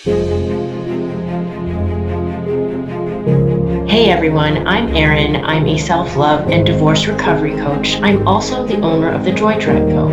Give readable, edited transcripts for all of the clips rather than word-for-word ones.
Hey everyone, I'm Erin. I'm a self love and divorce recovery coach. I'm also the owner of the Joy Tribe Co.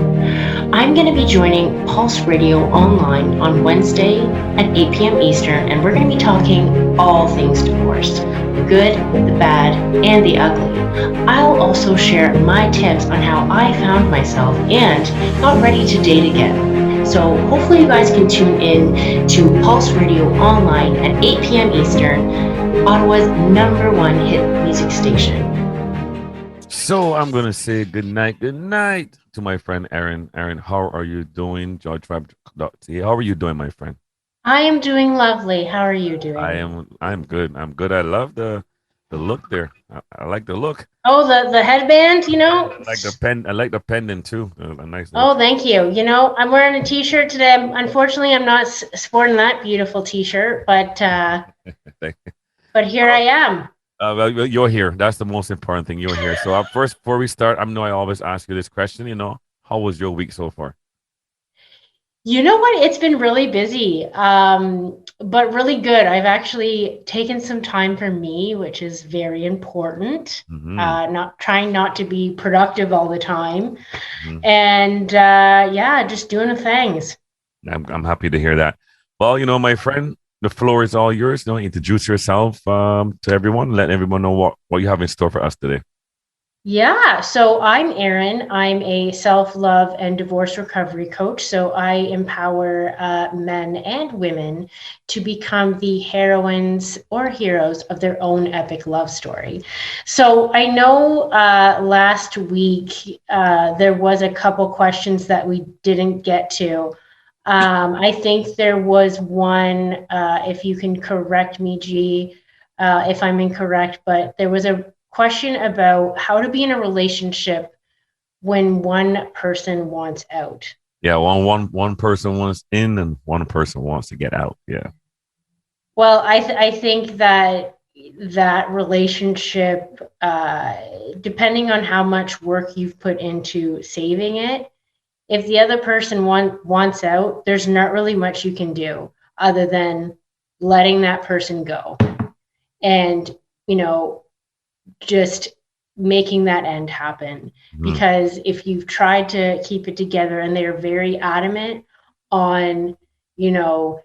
I'm going to be joining Pulse Radio online on Wednesday at 8 p.m. Eastern, and we're going to be talking all things divorce, the good, the bad, and the ugly. I'll also share my tips on how I found myself and got ready to date again. So hopefully you guys can tune in to Pulse Radio online at 8 p.m. Eastern, Ottawa's #1 hit music station. So I'm gonna say good night to my friend Aaron. Aaron, how are you doing? GeorgeFab.ca. How are you doing, my friend? I am doing lovely. How are you I doing? am. I'm good. I'm good. I love the look there. I like the look. Oh, the headband, And I like the pen. I like the pendant too. A nice little. Oh, thank you. I'm wearing a t-shirt today. Unfortunately, I'm not sporting that beautiful t-shirt, Thing. but here I am. Well, you're here. That's the most important thing. You're here. So first, before we start, I know I always ask you this question. How was your week so far? You know what? It's been really busy, but really good. I've actually taken some time for me, which is very important. Mm-hmm. Not trying not to be productive all the time, Mm-hmm. and yeah, just doing the things. I'm happy to hear that. Well, my friend, the floor is all yours. Introduce yourself to everyone. Let everyone know what you have in store for us today. Yeah, so I'm Erin. I'm a self love and divorce recovery coach. So I empower men and women to become the heroines or heroes of their own epic love story. So I know last week there was a couple questions that we didn't get to. I think there was one, if you can correct me, G, if I'm incorrect, but there was a question about how to be in a relationship when one person wants out. Yeah, one person wants in and one person wants to get out. Yeah. Well, I think that that relationship, depending on how much work you've put into saving it, if the other person wants out, there's not really much you can do other than letting that person go and, you know, just making that end happen. Mhm. Because if you've tried to keep it together and they're very adamant on, you know,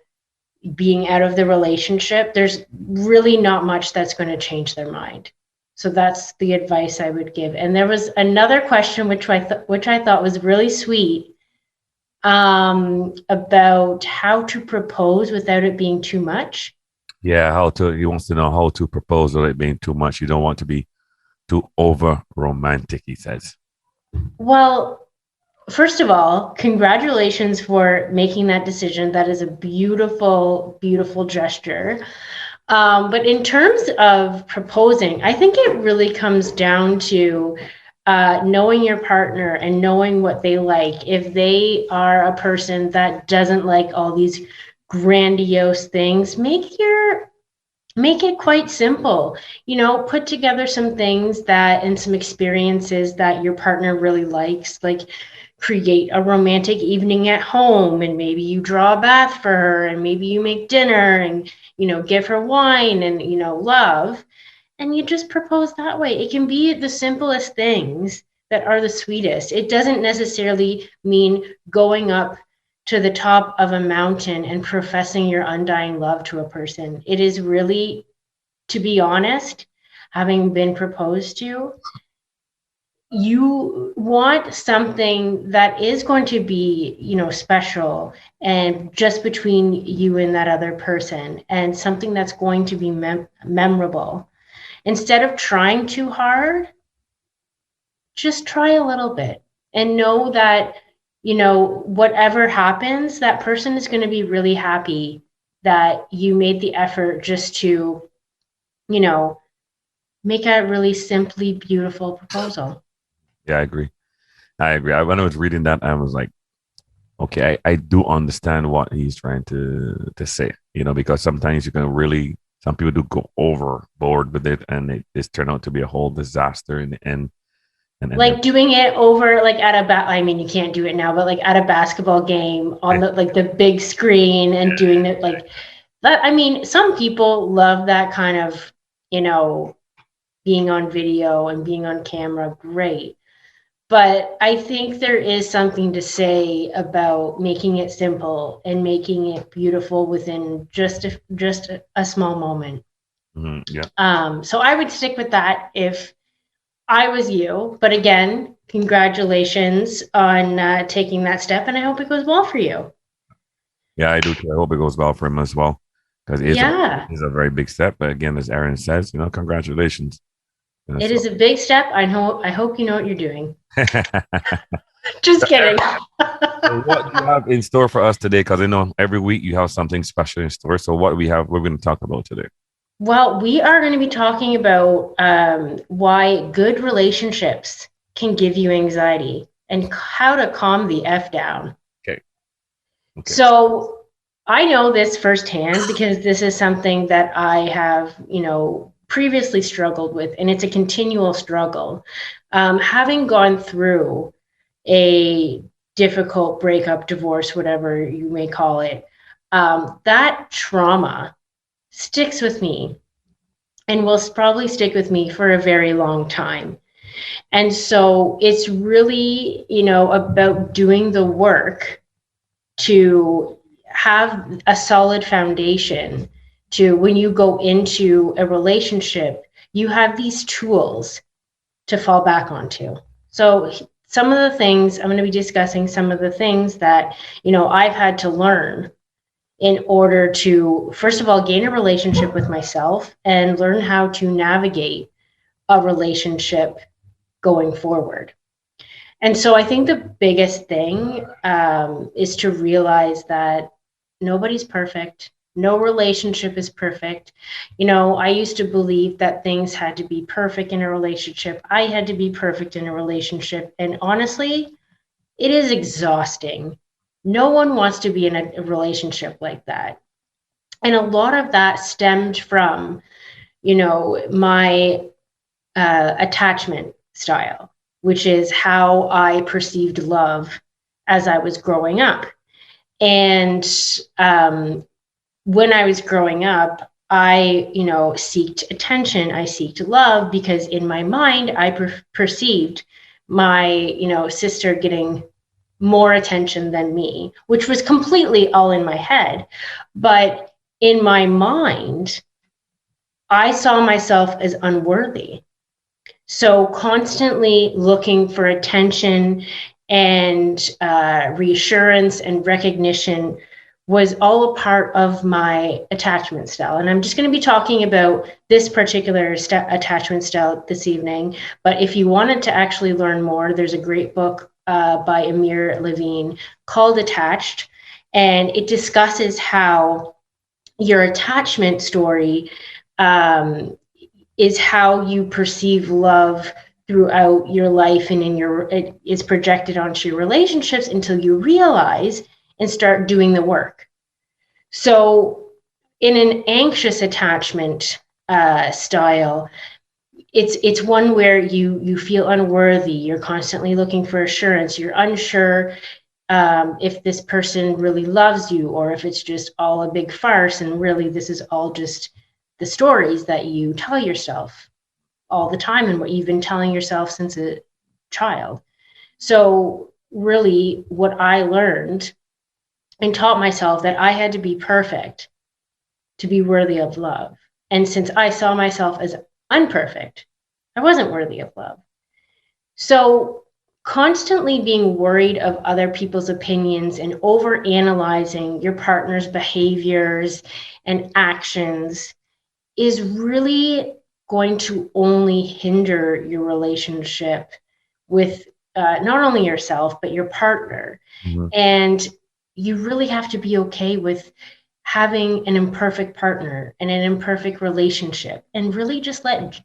being out of the relationship, there's really not much that's going to change their mind. So that's the advice I would give. And there was another question which I thought was really sweet, about how to propose without it being too much. Yeah, he wants to know how to propose without it being too much. You don't want to be too over romantic, he says. Well, first of all, congratulations for making that decision. That is a beautiful, beautiful gesture. But in terms of proposing, I think it really comes down to knowing your partner and knowing what they like. If they are a person that doesn't like all these grandiose things, make it quite simple. Put together some things that and some experiences that your partner really likes, like create a romantic evening at home, and maybe you draw a bath for her, and maybe you make dinner, and give her wine and love, and you just propose that way. It can be the simplest things that are the sweetest. It doesn't necessarily mean going up to the top of a mountain and professing your undying love to a person. It is really, to be honest, having been proposed to, you want something that is going to be, special and just between you and that other person, and something that's going to be memorable. Instead of trying too hard, just try a little bit and know that, whatever happens, that person is going to be really happy that you made the effort just to, you know, make a really simply beautiful proposal. Yeah, I agree. I agree. When I was reading that, I was like, okay, I do understand what he's trying to say, because sometimes you can really some people do go overboard with it and it just turn out to be a whole disaster in the end. And Like doing it over like at I mean, you can't do it now, but like at a basketball game on then, the like the big screen and doing it like that. I mean, some people love that kind of, you know, being on video and being on camera, great. But I think there is something to say about making it simple and making it beautiful within just a small moment. yeah. So I would stick with that if I was you. But again, congratulations on taking that step, and I hope it goes well for you. Yeah, I do too. I hope it goes well for him as well, because Yeah, it is a very big step. But again, as Aaron says, congratulations. it So, is a big step. I hope you know what you're doing. Just kidding. so what do you have in store for us today? Because I know every week you have something special in store. So what we have, we're going to talk about today. Well, we are going to be talking about why good relationships can give you anxiety and how to calm the F down. Okay. Okay. So I know this firsthand because this is something that I have, previously struggled with, and it's a continual struggle. Having gone through a difficult breakup, divorce, whatever you may call it, that trauma sticks with me and will probably stick with me for a very long time. And so it's really, about doing the work to have a solid foundation to when you go into a relationship, you have these tools to fall back onto. So some of the things I'm going to be discussing, some of the things that, I've had to learn in order to, first of all, gain a relationship with myself and learn how to navigate a relationship going forward. And so I think the biggest thing is to realize that nobody's perfect. No relationship is perfect. I used to believe that things had to be perfect in a relationship. I had to be perfect in a relationship. And honestly, it is exhausting. No one wants to be in a relationship like that. And a lot of that stemmed from, my attachment style, which is how I perceived love as I was growing up. And when I was growing up, I, seeked attention. I seeked love because in my mind, I perceived my, sister getting more attention than me, which was completely all in my head. But in my mind, I saw myself as unworthy. So constantly looking for attention and reassurance and recognition was all a part of my attachment style. And I'm just going to be talking about this particular attachment style this evening. But if you wanted to actually learn more, there's a great book by Amir Levine called Attached. And it discusses how your attachment story um, is how you perceive love throughout your life and it is projected onto your relationships until you realize and start doing the work. So in an anxious attachment style, it's one where you feel unworthy. You're constantly looking for assurance. You're unsure if this person really loves you or if it's just all a big farce and really this is all just the stories that you tell yourself all the time and what you've been telling yourself since a child. So really what I learned and taught myself that I had to be perfect to be worthy of love. And since I saw myself as unperfect, I wasn't worthy of love. So constantly being worried of other people's opinions and over analyzing your partner's behaviors and actions is really going to only hinder your relationship with not only yourself, but your partner. Mhm. And you really have to be okay with having an imperfect partner and an imperfect relationship and really just let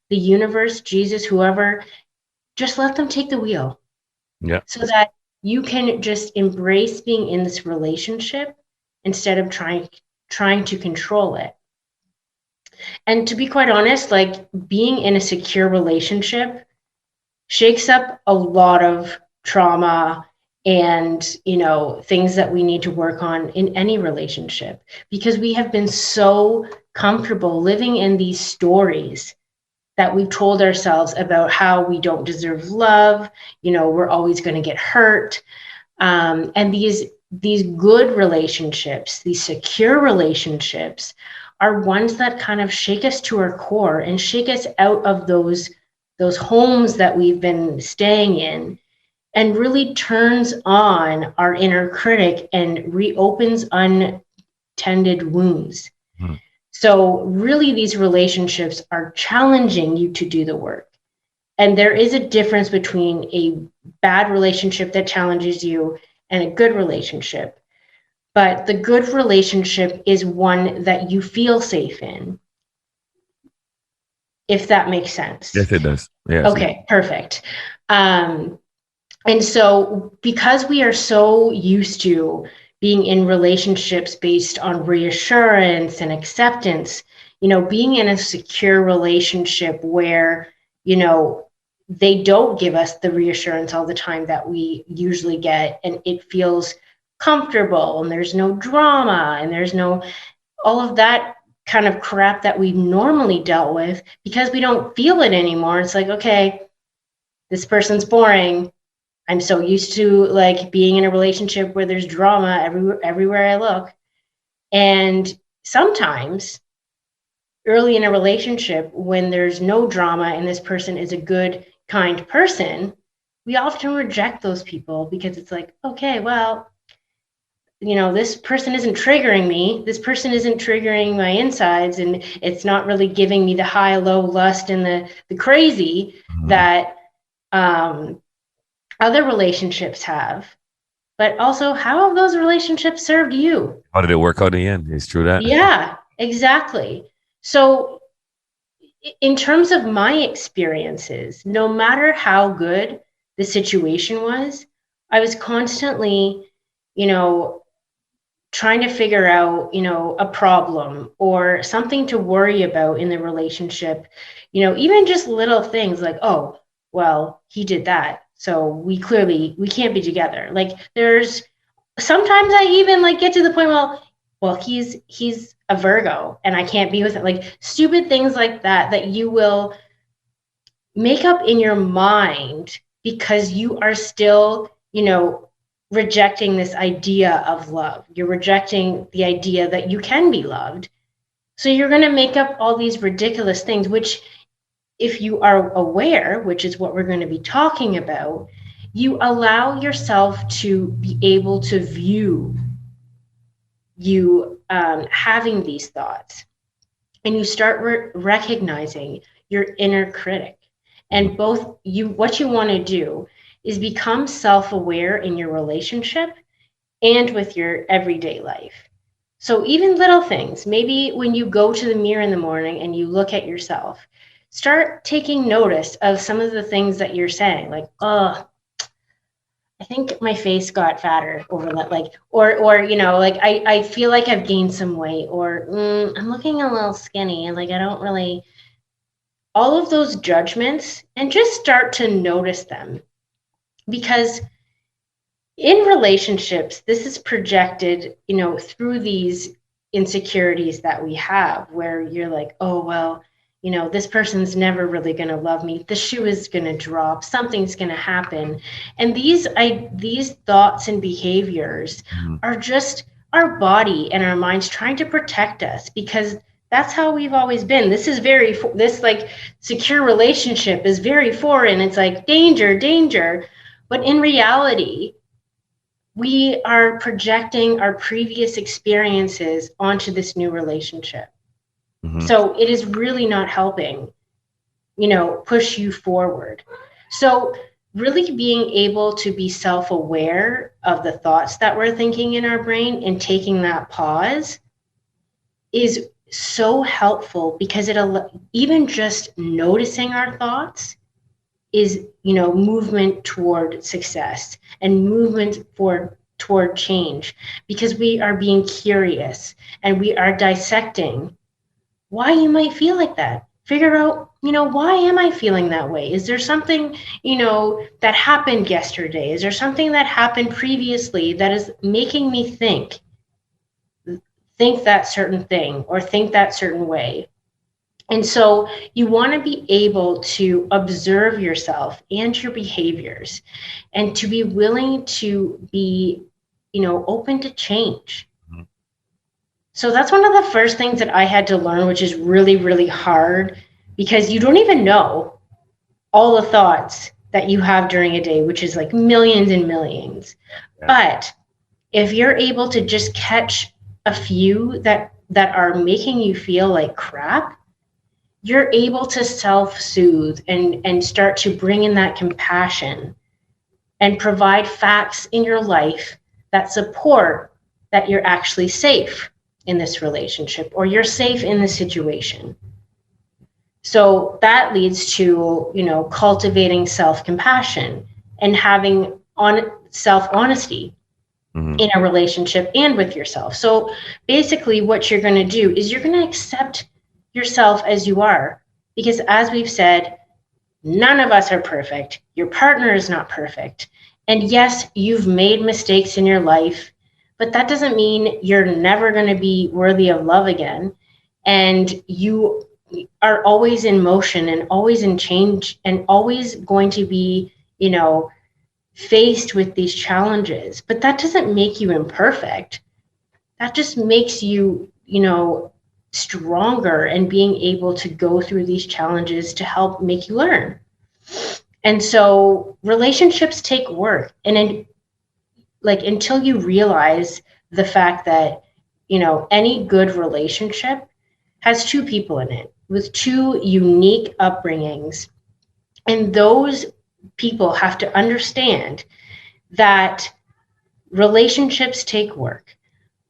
the universe, Jesus, whoever, just let them take the wheel Yeah. so that you can just embrace being in this relationship instead of trying to control it. And to be quite honest, like being in a secure relationship shakes up a lot of trauma and, things that we need to work on in any relationship, because we have been so comfortable living in these stories that we've told ourselves about how we don't deserve love, we're always going to get hurt. And these good relationships, these secure relationships, are ones that kind of shake us to our core and shake us out of those homes that we've been staying in, and really turns on our inner critic and reopens untended wounds. Mhm. So really, these relationships are challenging you to do the work. And there is a difference between a bad relationship that challenges you and a good relationship. But the good relationship is one that you feel safe in, if that makes sense. Yes, it does. Yes. Okay, perfect. Um, and so, because we are so used to being in relationships based on reassurance and acceptance, being in a secure relationship where, they don't give us the reassurance all the time that we usually get, and it feels comfortable, and there's no drama, and there's no all of that kind of crap that we normally dealt with, because we don't feel it anymore. It's like, okay, this person's boring. I'm so used to like being in a relationship where there's drama everywhere I look. And sometimes early in a relationship, when there's no drama and this person is a good, kind person, we often reject those people because it's like, okay, well, this person isn't triggering me. This person isn't triggering my insides, and it's not really giving me the high, low lust and the crazy Mhm. that other relationships have. But also, how have those relationships served you? How did it work out in the end? It's true that. Yeah, exactly. So, in terms of my experiences, no matter how good the situation was, I was constantly, you know, trying to figure out, a problem or something to worry about in the relationship, even just little things like, oh, well, he did that. So we can't be together. Like there's sometimes I even like get to the point, well, he's a Virgo and I can't be with it. Like stupid things like that you will make up in your mind because you are still, rejecting this idea of love. You're rejecting the idea that you can be loved. So you're going to make up all these ridiculous things, which, if you are aware, which is what we're going to be talking about, you allow yourself to be able to view you having these thoughts, and you start recognizing your inner critic. Mhm. And what you want to do is become self-aware in your relationship and with your everyday life. So even little things, maybe when you go to the mirror in the morning and you look at yourself, start taking notice of some of the things that you're saying, like, oh, I think my face got fatter over that, like, or like I feel like I've gained some weight, or I'm looking a little skinny, and like I don't really, all of those judgments, and just start to notice them, because in relationships, this is projected, through these insecurities that we have, where you're like, oh, well, this person's never really going to love me. The shoe is going to drop. Something's going to happen. And these thoughts and behaviors Mhm. are just our body and our minds trying to protect us, because that's how we've always been. This like secure relationship is very foreign. It's like danger, danger. But in reality, we are projecting our previous experiences onto this new relationship. Mhm. So it is really not helping, push you forward. So really being able to be self-aware of the thoughts that we're thinking in our brain and taking that pause is so helpful, because even just noticing our thoughts is, movement toward success and movement toward change, because we are being curious and we are dissecting why you might feel like that. Figure out, why am I feeling that way? Is there something, that happened yesterday? Is there something that happened previously that is making me think that certain thing or think that certain way? And so you want to be able to observe yourself and your behaviors and to be willing to be, open to change. Mhm. So that's one of the first things that I had to learn, which is really, really hard because you don't even know all the thoughts that you have during a day, which is like millions and millions. Yeah. But if you're able to just catch a few that are making you feel like crap, you're able to self-soothe and start to bring in that compassion and provide facts in your life that support that you're actually safe in this relationship or you're safe in this situation. So that leads to, cultivating self-compassion and having self-honesty Mhm. in a relationship and with yourself. So basically what you're going to do is you're going to accept yourself as you are. Because as we've said, none of us are perfect. Your partner is not perfect. And yes, you've made mistakes in your life, but that doesn't mean you're never going to be worthy of love again. And you are always in motion and always in change and always going to be, faced with these challenges. But that doesn't make you imperfect. That just makes you, stronger and being able to go through these challenges to help make you learn. And so relationships take work. And until you realize the fact that, any good relationship has two people in it with two unique upbringings. And those people have to understand that relationships take work.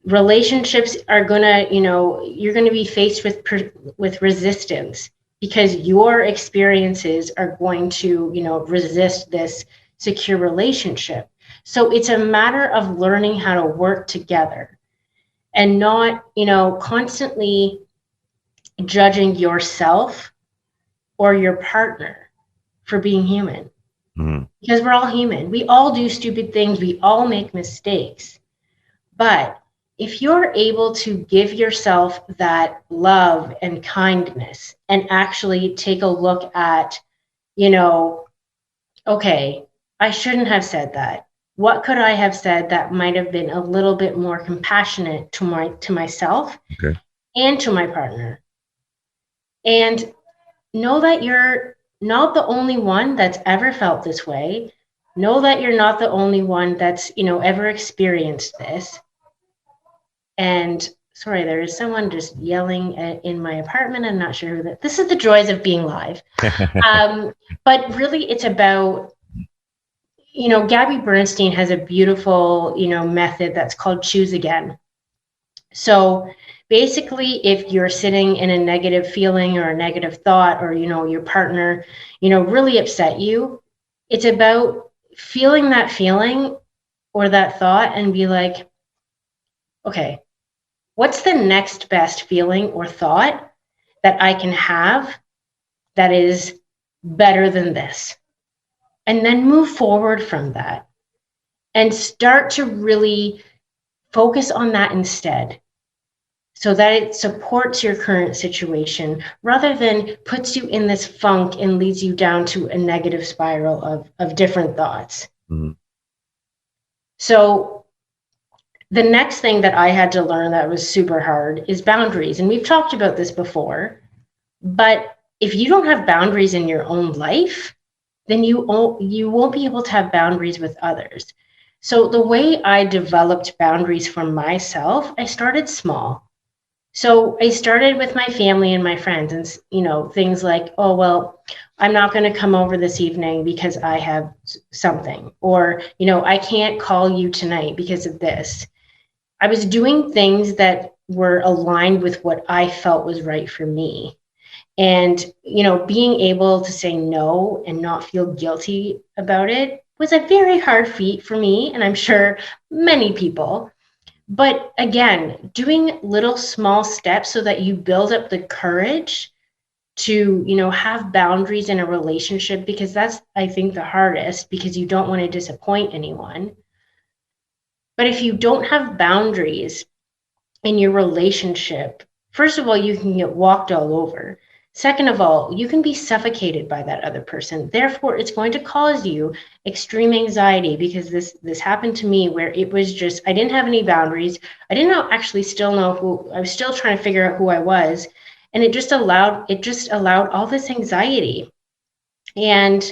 Relationships are gonna, you're gonna be faced with resistance because your experiences are going to, resist this secure relationship. So it's a matter of learning how to work together and not, constantly judging yourself or your partner for being human. Mhm. Because we're all human. We all do stupid things. We all make mistakes. But if you're able to give yourself that love and kindness and actually take a look at, you know, okay, I shouldn't have said that. What could I have said that might have been a little bit more compassionate to myself Okay. and to my partner? And know that you're not the only one that's ever felt this way. Know that you're not the only one that's, ever experienced this. And sorry, there is someone just yelling in my apartment. I'm not sure who that. This is the joys of being live. But really, it's about, Gabby Bernstein has a beautiful, method that's called choose again. So basically, if you're sitting in a negative feeling or a negative thought, or, your partner, really upset you, it's about feeling that feeling or that thought and be like, okay, what's the next best feeling or thought that I can have that is better than this? And then move forward from that and start to really focus on that instead so that it supports your current situation rather than puts you in this funk and leads you down to a negative spiral of different thoughts. Mhm. So the next thing that I had to learn that was super hard is boundaries. And we've talked about this before, but if you don't have boundaries in your own life, then you won't be able to have boundaries with others. So the way I developed boundaries for myself, I started small. So I started with my family and my friends and, things like, oh, well, I'm not going to come over this evening because I have something, or, I can't call you tonight because of this. I was doing things that were aligned with what I felt was right for me. And, being able to say no and not feel guilty about it was a very hard feat for me. And I'm sure many people. But again, doing little small steps so that you build up the courage to, have boundaries in a relationship, because that's, I think, the hardest, because you don't want to disappoint anyone. But if you don't have boundaries in your relationship, first of all, you can get walked all over. Second of all, you can be suffocated by that other person. Therefore, it's going to cause you extreme anxiety, because this happened to me, where it was just, I didn't have any boundaries. I didn't actually still know who I was, still trying to figure out who I was. And it just allowed all this anxiety. And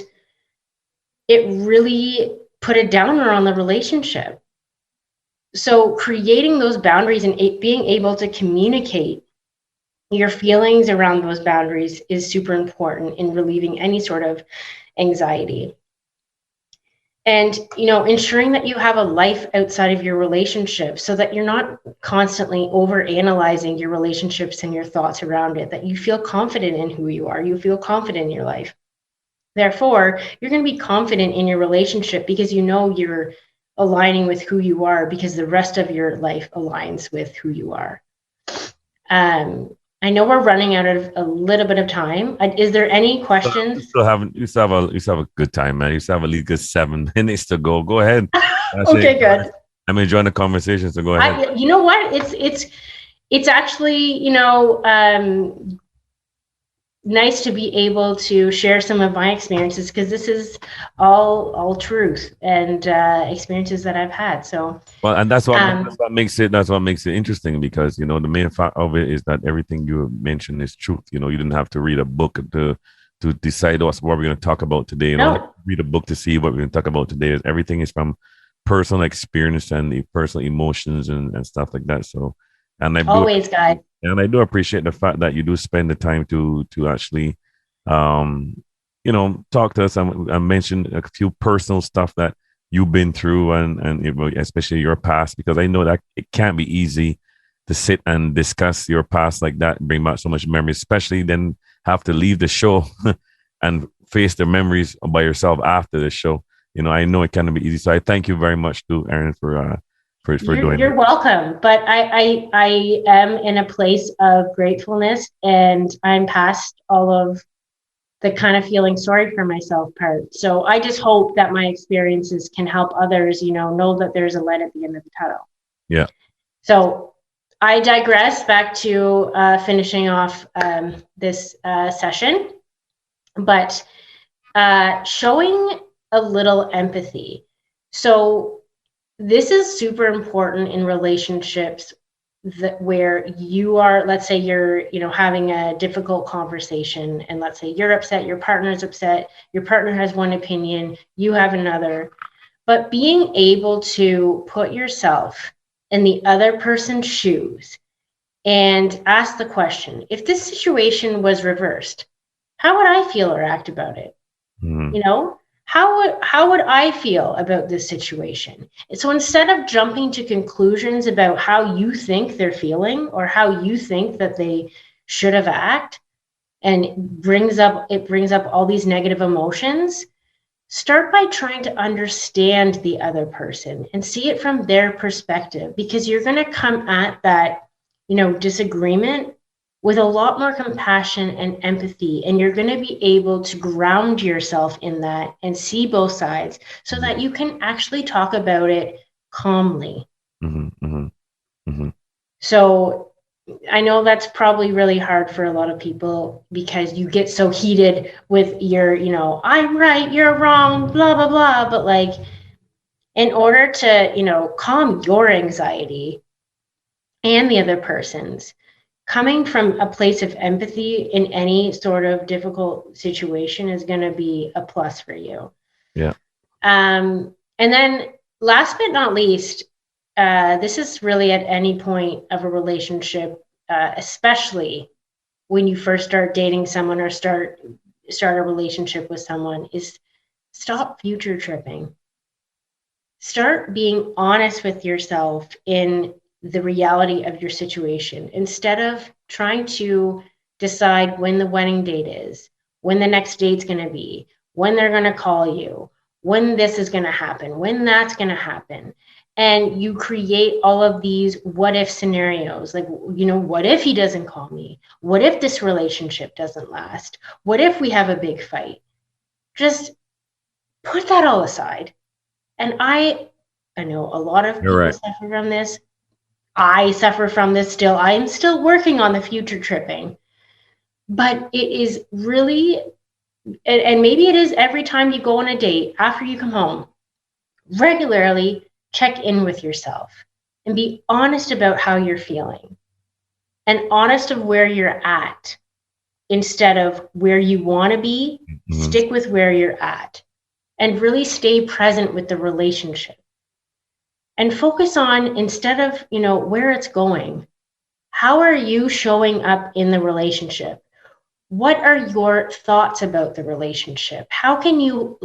it really put a downer on the relationship. So creating those boundaries and being able to communicate your feelings around those boundaries is super important in relieving any sort of anxiety. And, ensuring that you have a life outside of your relationship, so that you're not constantly over analyzing your relationships and your thoughts around it, that you feel confident in who you are, you feel confident in your life. Therefore, you're going to be confident in your relationship, because you're aligning with who you are, because the rest of your life aligns with who you are. I know we're running out of a little bit of time. Is there any questions? You still have a good time, man. You still have at least good 7 minutes to go. Go ahead. Okay, good. I'm enjoying the conversation, so go ahead. You know what? It's actually, nice to be able to share some of my experiences, because this is all truth and experiences that I've had. So well, and that's what makes it interesting, because the main fact of it is that everything you mentioned is truth. You didn't have to read a book to decide what we're going to talk about today. Read a book to see what we're going to talk about today. Everything is from personal experience and the personal emotions and stuff like that. So, and I do appreciate the fact that you do spend the time to actually, talk to us and mention a few personal stuff that you've been through, and especially your past, because I know that it can't be easy to sit and discuss your past like that and bring back so much memories, especially then have to leave the show and face the memories by yourself after the show. I know it can't be easy. So I thank you very much to Aaron for doing it. You're welcome. But I am in a place of gratefulness, and I'm past all of the kind of feeling sorry for myself part. So I just hope that my experiences can help others, know that there's a light at the end of the tunnel. Yeah. So I digress back to finishing off this session, but showing a little empathy. So this is super important in relationships where you are, let's say you're, having a difficult conversation, and let's say you're upset, your partner's upset, your partner has one opinion, you have another. But being able to put yourself in the other person's shoes and ask the question, if this situation was reversed, how would I feel or act about it? Mm-hmm. How would I feel about this situation? So instead of jumping to conclusions about how you think they're feeling or how you think that they should have acted, and it brings up all these negative emotions, start by trying to understand the other person and see it from their perspective, because you're going to come at that, disagreement with a lot more compassion and empathy, and you're going to be able to ground yourself in that and see both sides, so that you can actually talk about it calmly. Mm-hmm, mm-hmm, mm-hmm. So I know that's probably really hard for a lot of people, because you get so heated with your, I'm right, you're wrong, blah, blah, blah. But in order to, calm your anxiety and the other person's, coming from a place of empathy in any sort of difficult situation is going to be a plus for you. Yeah. And then last but not least, this is really at any point of a relationship, especially when you first start dating someone or start a relationship with someone, is stop future tripping. Start being honest with yourself in the reality of your situation, instead of trying to decide when the wedding date is, when the next date's going to be, when they're going to call you, when this is going to happen, when that's going to happen. And you create all of these what if scenarios, like, what if he doesn't call me? What if this relationship doesn't last? What if we have a big fight? Just put that all aside. And I know a lot of You're people right. suffer from this. I suffer from this still. I am still working on the future tripping. But it is really, and maybe it is every time you go on a date after you come home, regularly check in with yourself and be honest about how you're feeling and honest of where you're at instead of where you want to be. Mm-hmm. Stick with where you're at and really stay present with the relationship and focus on, instead of, where it's going, how are you showing up in the relationship? What are your thoughts about the relationship? How can you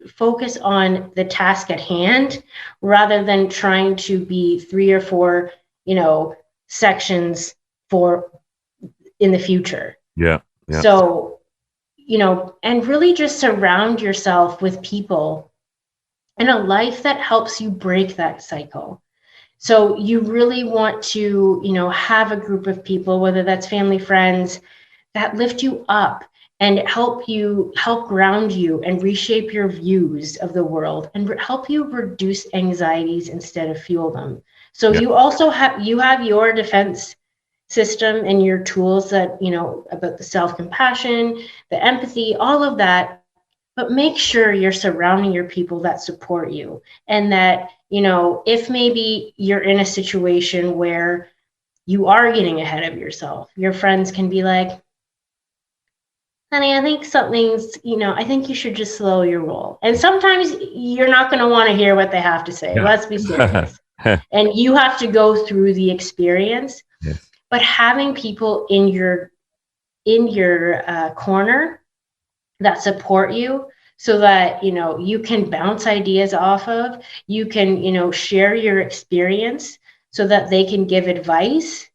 focus on the task at hand rather than trying to be 3 or 4, sections for in the future? Yeah. Yeah. So, and really just surround yourself with people in a life that helps you break that cycle. So you really want to, have a group of people, whether that's family, friends, that lift you up and help ground you and reshape your views of the world and help you reduce anxieties instead of fuel them. So Yeah. you also have your defense system and your tools that, about the self-compassion, the empathy, all of that. But make sure you're surrounding your people that support you, and that, if maybe you're in a situation where you are getting ahead of yourself, your friends can be like, honey, I think something's, I think you should just slow your roll. And sometimes you're not going to want to hear what they have to say. Yeah. Let's be serious. And you have to go through the experience. Yes. But having people in your corner that support you, so that, you can bounce ideas off of, you can, share your experience so that they can give advice,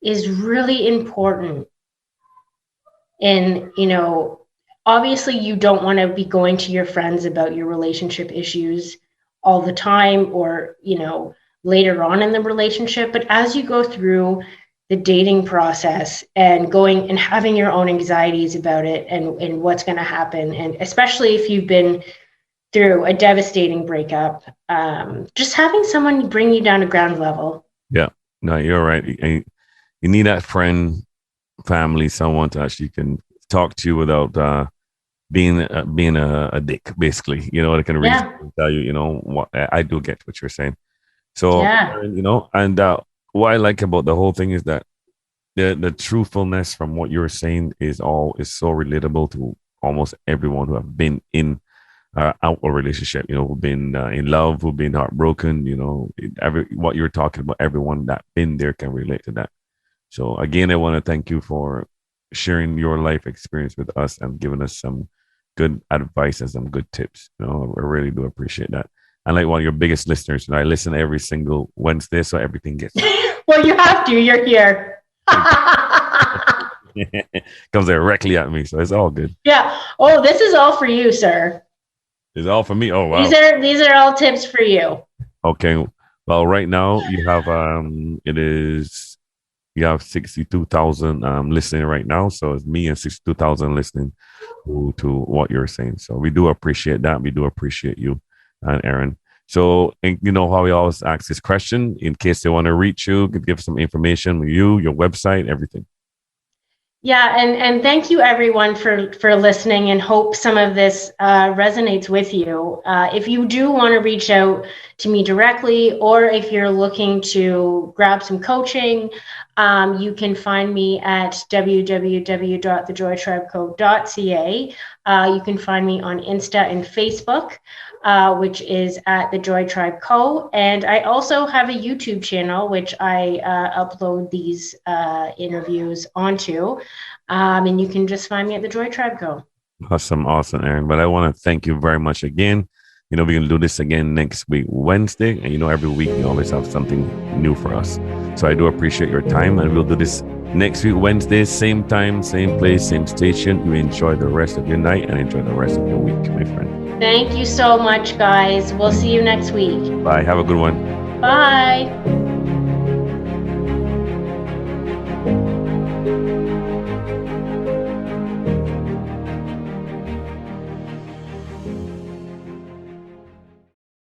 is really important. And, obviously you don't want to be going to your friends about your relationship issues all the time, or, later on in the relationship. But as you go through the dating process and going and having your own anxieties about it and what's going to happen, and especially if you've been through a devastating breakup, just having someone bring you down to ground level. Yeah. No, you're right. You need that friend, family, someone to actually can talk to you without being a dick, basically. That can really tell you, what I do get what you're saying. So, and what I like about the whole thing is that the truthfulness from what you're saying is so relatable to almost everyone who have been in out a relationship, who've been in love, who've been heartbroken, what you're talking about, everyone that been there can relate to that. So again, I want to thank you for sharing your life experience with us and giving us some good advice and some good tips. I really do appreciate that. And like one of your biggest listeners, I listen every single Wednesday, so everything gets. Well, you have to. You're here. Comes directly at me, so it's all good. Yeah. Oh, this is all for you, sir. It's all for me. Oh wow. These are all tips for you. Okay. Well, right now you have you have 62,000 listening right now. So it's me and 62,000 listening to what you're saying. So we do appreciate that. We do appreciate you and Aaron. So, and you know how we always ask this question in case they want to reach you, could give some information, your website, everything. Yeah, and thank you everyone for listening, and hope some of this resonates with you. If you do want to reach out to me directly, or if you're looking to grab some coaching, you can find me at www.thejoytribeco.ca. You can find me on Insta and Facebook, which is at The Joy Tribe Co. And I also have a YouTube channel, which I upload these interviews onto. And you can just find me at The Joy Tribe Co. Awesome, Aaron. But I want to thank you very much again. We're going to do this again next week, Wednesday. And, every week you always have something new for us. So I do appreciate your time. And we'll do this next week, Wednesday, same time, same place, same station. You enjoy the rest of your night and enjoy the rest of your week, my friend. Thank you so much, guys. We'll see you next week. Bye. Have a good one. Bye.